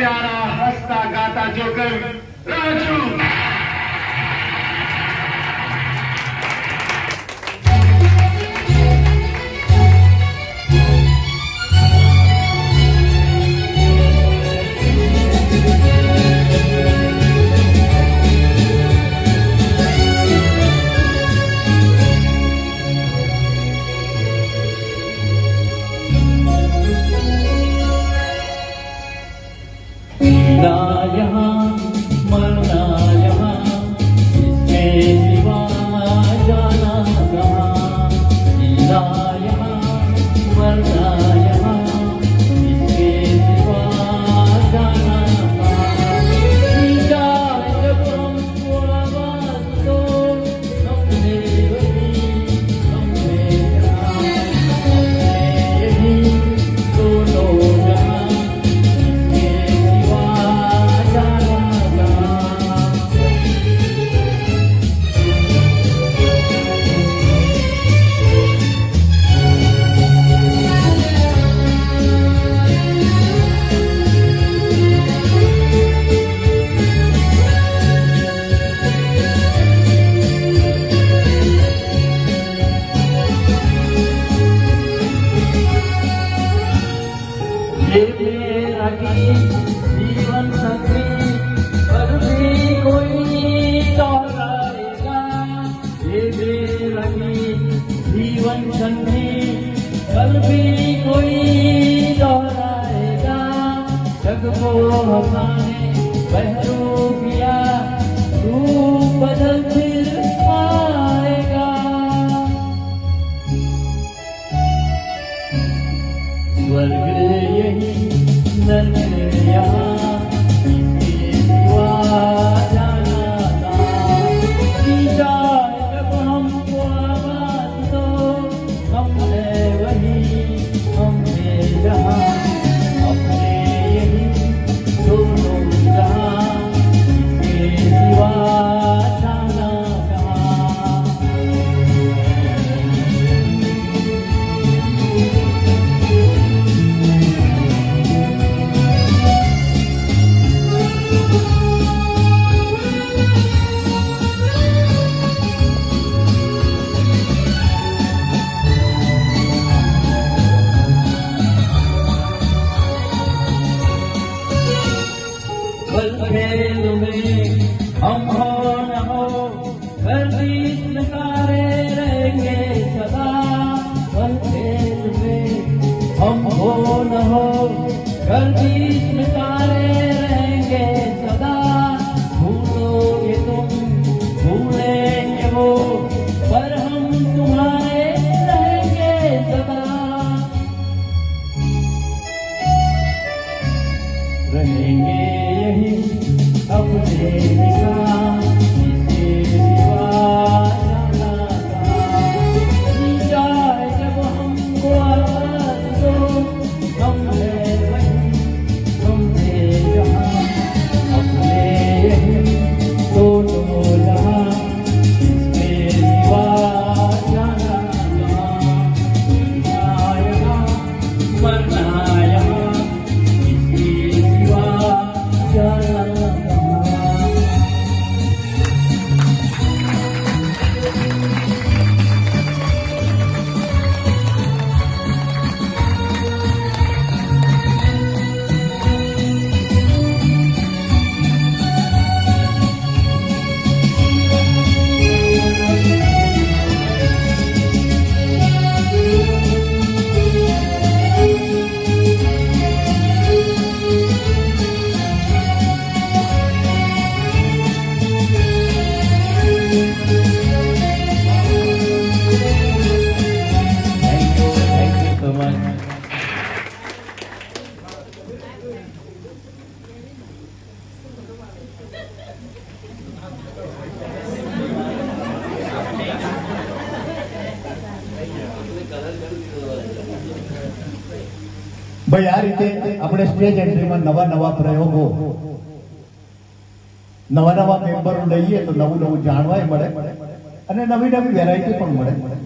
प्यारा हंसता गाता जोकर राजू। जीवन संगी पर भी कोई दोहराएगा, ये बेरंगी जीवन संगी पर भी कोई दोहराएगा। जग को हमारे बहरू किया तू बदल फिर आएगा। स्वर्ग यही नर्क यहाँ, इसके सिवा जाना कहाँ। जीता जब हमको आवाज दो, हमने वही हमने जहाँ, अपने यही दोनों जहाँ, इसके सिवा जाना कहाँ। खेल में हम हो न हो, गर्दिश में तारे रहेंगे सदा। बल खेल में हम हो न हो, गर्दिश में तारे रहेंगे सदा। भूलोगे तुम भूलेंगे वो, पर हम तुम्हारे रहेंगे सदा। रहेंगे यही अपने निगाह, इसके सिवा जाना कहाँ। जीता जब हमको आवाज दो, हमने वही हमने जहाँ, अपने यही दोनों जहाँ, इसके सिवा जाना कहाँ। जीना यहाँ मरना यहाँ, इसके सिवा जाना ભાઈ આ રીતે આપણે સ્ટેજ એન્ટ્રીમાં નવા નવા પ્રયોગો નવા નવા મેમ્બરો લઈએ તો નવું નવું જાણવાય મળે અને નવી નવી વેરાયટી પણ મળે।